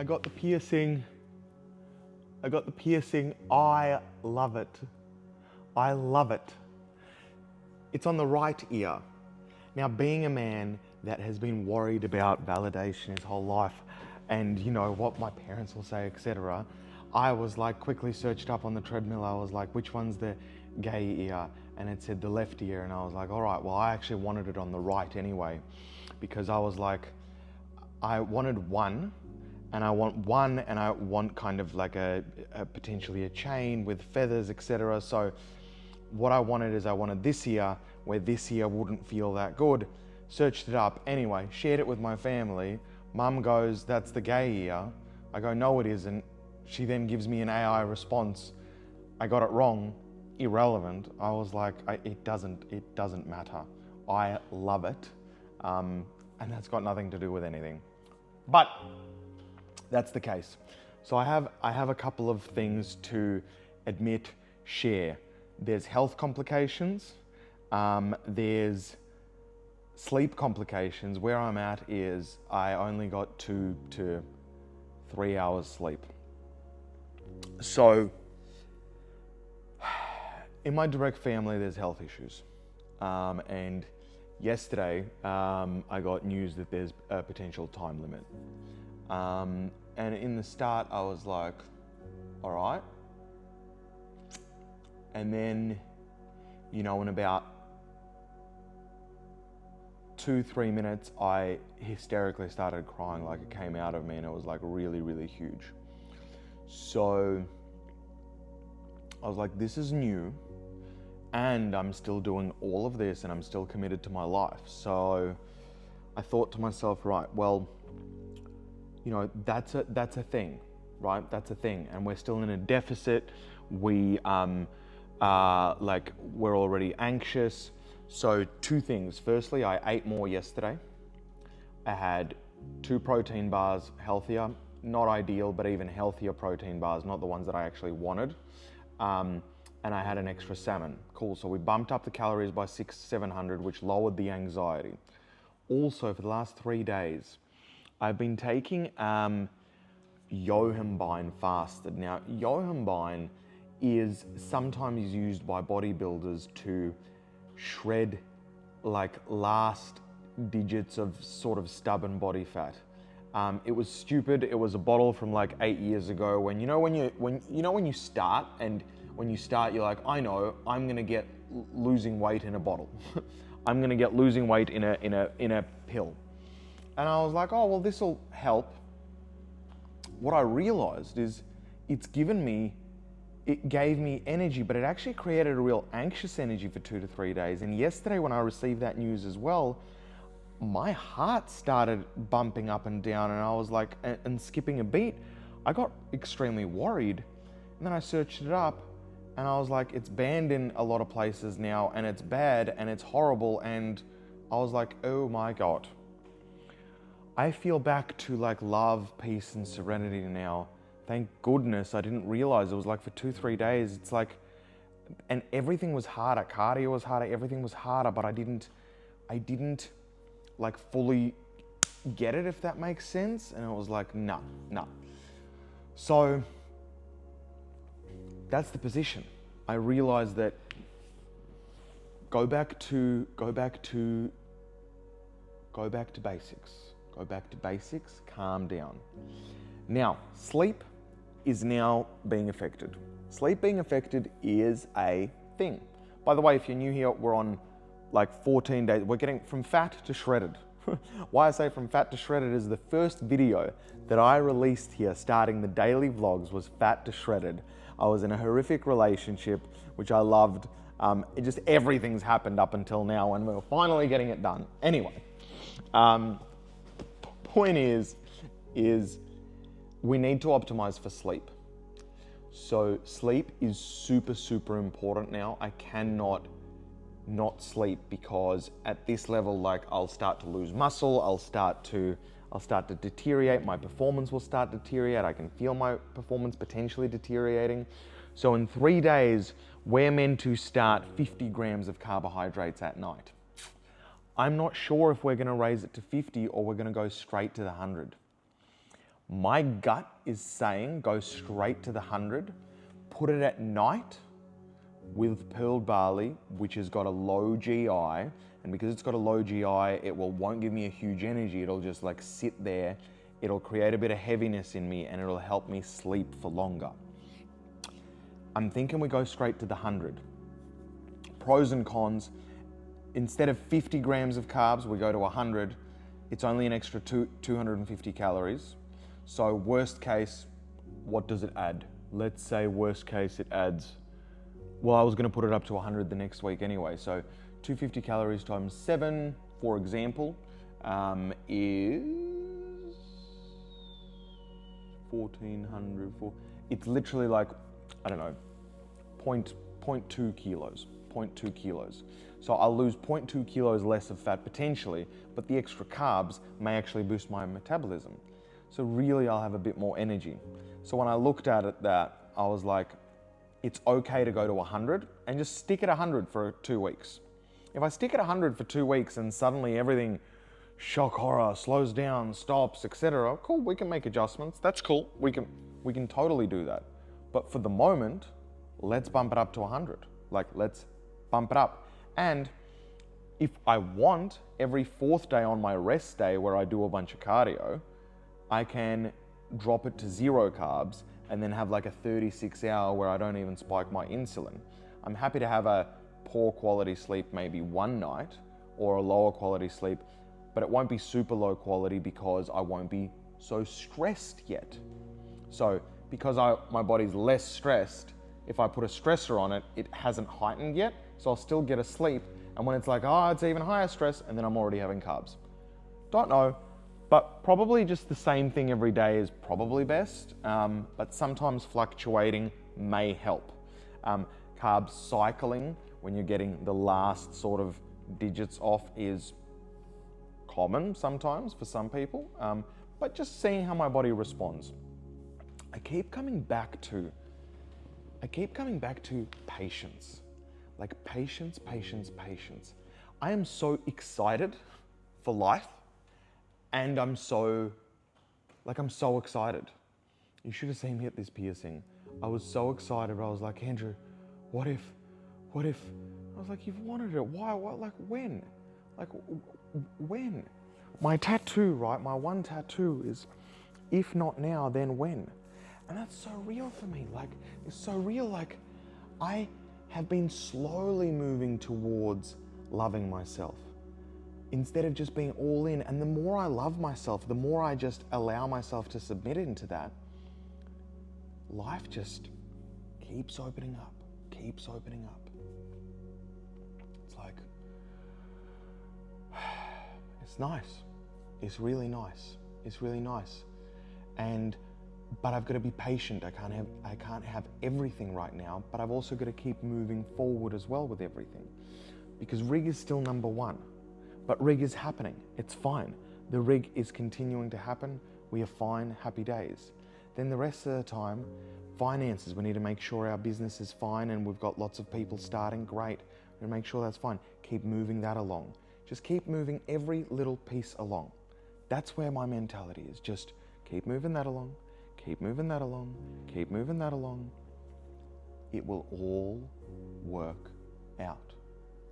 I got the piercing. I love it. I love it. It's on the right ear. Now, being a man that has been worried about validation his whole life and, you know, what my parents will say, etc., I was like, quickly searched up on the treadmill. I was like, which one's the gay ear? And it said the left ear. And I was like, all right, well, I actually wanted it on the right anyway, because I was like, I wanted one, and I want kind of like a potentially a chain with feathers, etc. So what I wanted is I wanted this ear, where this ear wouldn't feel that good. Searched it up anyway, shared it with my family. Mum goes, that's the gay ear. I go, no it isn't. She then gives me an AI response. I got it wrong, irrelevant. I was like, it doesn't matter. I love it. And that's got nothing to do with anything. But that's the case. So I have a couple of things to admit, share. There's health complications. There's sleep complications. Where I'm at is I only got 2 to 3 hours sleep. So in my direct family, there's health issues. And yesterday, I got news that there's a potential time limit. And in the start, I was like, all right. And then, you know, in about 2-3 minutes, I hysterically started crying, like it came out of me, and it was like really, really huge. So I was like, this is new, and I'm still doing all of this, and I'm still committed to my life. So I thought to myself, right, well, you know, that's a thing, right? That's a thing, and we're still in a deficit. We're already anxious. So 2 things. Firstly, I ate more yesterday. I had 2 protein bars, healthier, not ideal, but even healthier protein bars, not the ones that I actually wanted. And I had an extra salmon. Cool, so we bumped up the calories by 600-700, which lowered the anxiety. Also, for the last 3 days, I've been taking yohimbine fasted. Now, yohimbine is sometimes used by bodybuilders to shred like last digits of sort of stubborn body fat. It was stupid. It was a bottle from like 8 years ago. When you start, and when you start, you're like, I know I'm gonna get losing weight in a bottle. I'm gonna get losing weight in a pill. And I was like, oh well, this will help. What I realized is it gave me energy, but it actually created a real anxious energy for 2 to 3 days. And yesterday when I received that news as well, my heart started bumping up and down, and I was like, and skipping a beat. I got extremely worried. And then I searched it up, and I was like, it's banned in a lot of places now, and it's bad, and it's horrible. And I was like, oh my God. I feel back to like love, peace, and serenity now. Thank goodness I didn't realize it was like for 2-3 days. It's like, and everything was harder. Cardio was harder, everything was harder, but I didn't like fully get it, if that makes sense. And it was like, no. So that's the position. I realized that go back to basics. Go back to basics, calm down. Now, sleep is now being affected. Sleep being affected is a thing. By the way, if you're new here, we're on like 14 days. We're getting from fat to shredded. Why I say from fat to shredded is the first video that I released here starting the daily vlogs was fat to shredded. I was in a horrific relationship, which I loved. Everything's happened up until now, and we're finally getting it done. Anyway, point is we need to optimize for sleep. So sleep is super, super important now. I cannot not sleep, because at this level, like, I'll start to lose muscle, I'll start to deteriorate, my performance will start to deteriorate, I can feel my performance potentially deteriorating. So in 3 days, we're meant to start 50 grams of carbohydrates at night. I'm not sure if we're gonna raise it to 50 or we're gonna go straight to the 100. My gut is saying go straight to the 100, put it at night with pearl barley, which has got a low GI, and because it's got a low GI, it won't give me a huge energy. It'll just like sit there. It'll create a bit of heaviness in me and it'll help me sleep for longer. I'm thinking we go straight to the 100. Pros and cons, instead of 50 grams of carbs, we go to 100. It's only an extra 250 calories. So worst case, what does it add? Let's say worst case it adds, well, I was gonna put it up to 100 the next week anyway. So 250 calories times 7, for example, is 1,400. It's literally like, I don't know, 0.2 kilos, 0.2 kilos. So I'll lose 0.2 kilos less of fat potentially, but the extra carbs may actually boost my metabolism. So really I'll have a bit more energy. So when I looked at it that, I was like, it's okay to go to 100 and just stick at 100 for 2 weeks. If I stick at 100 for 2 weeks and suddenly everything, shock horror, slows down, stops, etc., cool, we can make adjustments. That's cool. We can totally do that. But for the moment, let's bump it up to 100. Like, let's bump it up. And if I want, every 4th day on my rest day where I do a bunch of cardio, I can drop it to 0 carbs and then have like a 36-hour where I don't even spike my insulin. I'm happy to have a poor quality sleep maybe one night or a lower quality sleep, but it won't be super low quality because I won't be so stressed yet. So because my body's less stressed, if I put a stressor on it, it hasn't heightened yet, so I'll still get a sleep. And when it's like, oh, it's even higher stress, and then I'm already having carbs. Don't know, but probably just the same thing every day is probably best, but sometimes fluctuating may help. Carb cycling, when you're getting the last sort of digits off, is common sometimes for some people, but just seeing how my body responds. I keep coming back to patience. Like patience. I am so excited for life, and I'm so excited. You should have seen me at this piercing. I was so excited, but I was like, Andrew, what if? I was like, you've wanted it. Why? What? Like when? Like when? My tattoo, right? My one tattoo is, if not now, then when? And that's so real for me. Like, it's so real. Like, I have been slowly moving towards loving myself instead of just being all in. And the more I love myself, the more I just allow myself to submit into that, life just keeps opening up. It's like, it's nice. It's really nice. But I've got to be patient. I can't have everything right now, but I've also got to keep moving forward as well with everything. Because rig is still number one, but rig is happening. It's fine. The rig is continuing to happen. We are fine, happy days. Then the rest of the time, finances, we need to make sure our business is fine and we've got lots of people starting, great. We make sure that's fine. Keep moving that along. Just keep moving every little piece along. That's where my mentality is. Just keep moving that along. Keep moving that along. It will all work out.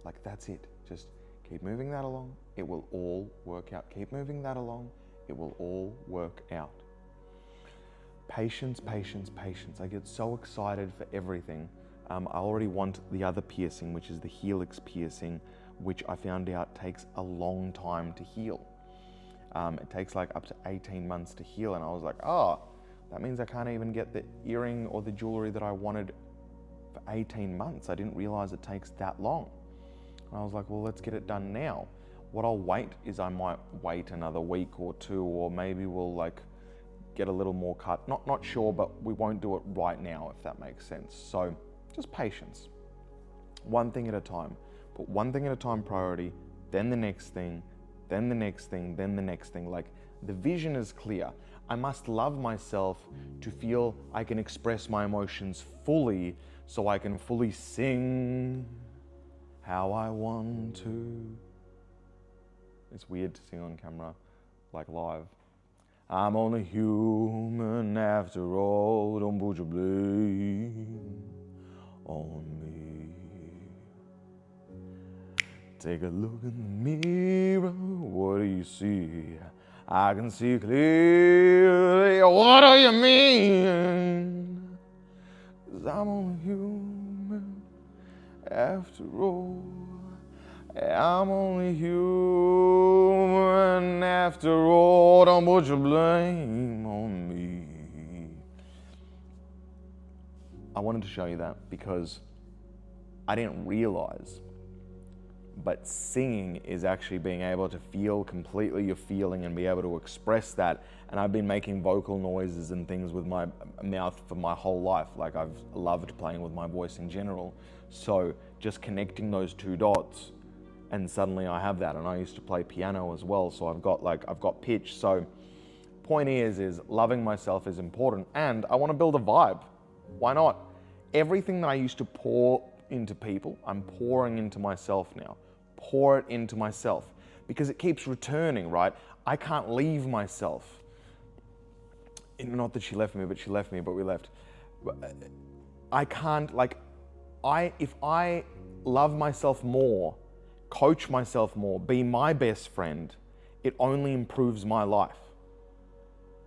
Like, that's it. Just keep moving that along. It will all work out. Keep moving that along. It will all work out. Patience. I get so excited for everything. I already want the other piercing, which is the helix piercing, which I found out takes a long time to heal. It takes like up to 18 months to heal. And I was like, oh, that means I can't even get the earring or the jewelry that I wanted for 18 months. I didn't realize it takes that long. And I was like, well, let's get it done now. What I'll wait is I might wait another week or two, or maybe we'll like get a little more cut. Not sure, but we won't do it right now, if that makes sense. So just patience. One thing at a time. Put one thing at a time priority, then the next thing, then the next thing, then the next thing. Like, the vision is clear. I must love myself to feel I can express my emotions fully, so I can fully sing how I want to. It's weird to sing on camera, like live. I'm only human after all. Don't put your blame on me. Take a look in the mirror. What do you see? I can see clearly. What do you mean? 'Cause I'm only human after all. I'm only human after all. Don't put your blame on me. I wanted to show you that because I didn't realize, but singing is actually being able to feel completely your feeling and be able to express that. And I've been making vocal noises and things with my mouth for my whole life. Like, I've loved playing with my voice in general. So just connecting those two dots, and suddenly I have that. And I used to play piano as well, so I've got pitch. So point is loving myself is important, and I want to build a vibe. Why not? Everything that I used to pour into people, I'm pouring into myself now. Pour it into myself because it keeps returning, right? I can't leave myself. Not that she left me, but we left. I can't, if I love myself more, coach myself more, be my best friend, it only improves my life.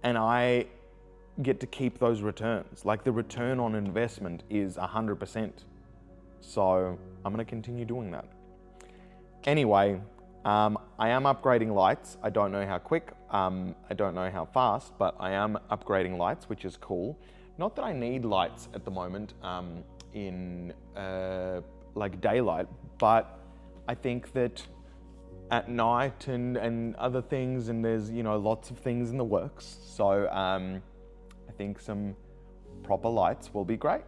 And I get to keep those returns. Like, the return on investment is 100%. So I'm gonna continue doing that. Anyway, I am upgrading lights. I don't know how quick, I don't know how fast, but I am upgrading lights, which is cool. Not that I need lights at the moment in like daylight, but I think that at night and other things, and there's, you know, lots of things in the works. So I think some proper lights will be great.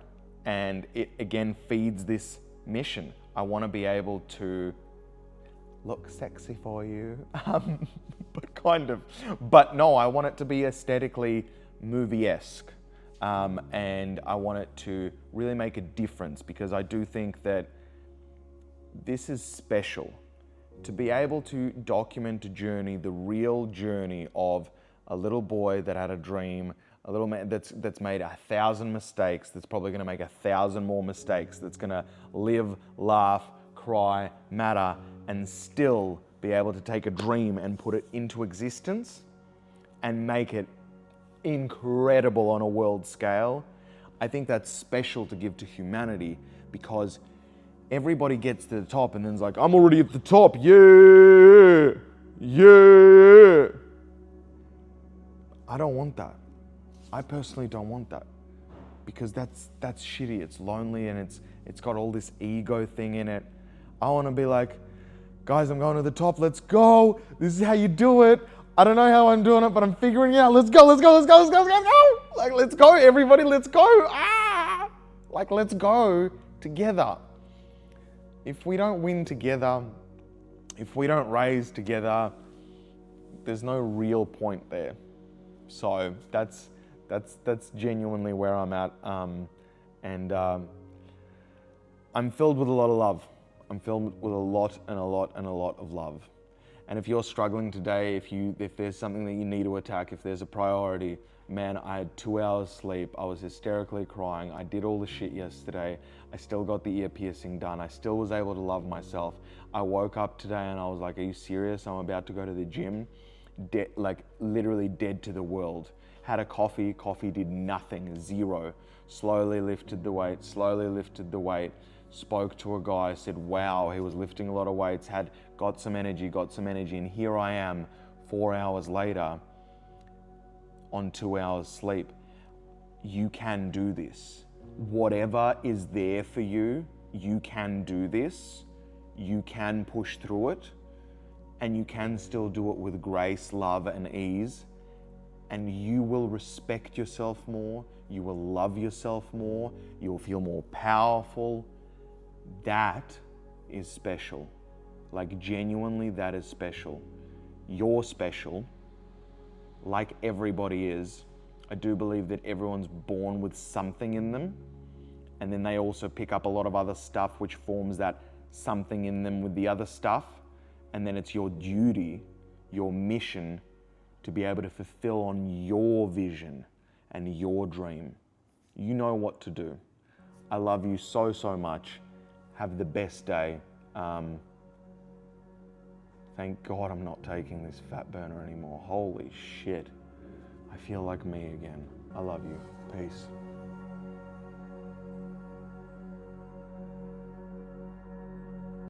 And it again feeds this mission. I want to be able to look sexy for you, but kind of. But no, I want it to be aesthetically movie-esque. And I want it to really make a difference, because I do think that this is special. To be able to document a journey, the real journey of a little boy that had a dream, a little man that's made 1,000 mistakes, that's probably gonna make 1,000 more mistakes, that's gonna live, laugh, cry, matter, and still be able to take a dream and put it into existence and make it incredible on a world scale. I think that's special to give to humanity, because everybody gets to the top and then's like, I'm already at the top, yeah, yeah. I don't want that. I personally don't want that, because that's shitty. It's lonely, and it's got all this ego thing in it. I want to be like, guys, I'm going to the top. Let's go. This is how you do it. I don't know how I'm doing it, but I'm figuring it out. Let's go. Let's go. Let's go. Let's go. Let's go. Like, let's go, everybody. Let's go. Ah! Like, let's go together. If we don't win together, if we don't raise together, there's no real point there. So that's genuinely where I'm at, and I'm filled with a lot of love. I'm filled with a lot of love. And if you're struggling today, if there's something that you need to attack, if there's a priority, man, I had 2 hours sleep. I was hysterically crying. I did all the shit yesterday. I still got the ear piercing done. I still was able to love myself. I woke up today and I was like, are you serious? I'm about to go to the gym. Literally dead to the world. Had a coffee did nothing, zero. Slowly lifted the weight, spoke to a guy, said, wow, he was lifting a lot of weights, got some energy, and here I am 4 hours later on 2 hours sleep. You can do this. Whatever is there for you, you can do this. You can push through it, and you can still do it with grace, love, and ease. And you will respect yourself more, you will love yourself more, you will feel more powerful. That is special. Like, genuinely, that is special. You're special, like everybody is. I do believe that everyone's born with something in them, and then they also pick up a lot of other stuff which forms that something in them with the other stuff, and then it's your duty, your mission, to be able to fulfill on your vision and your dream. You know what to do. I love you so, so much. Have the best day. Thank God I'm not taking this fat burner anymore. Holy shit. I feel like me again. I love you. Peace.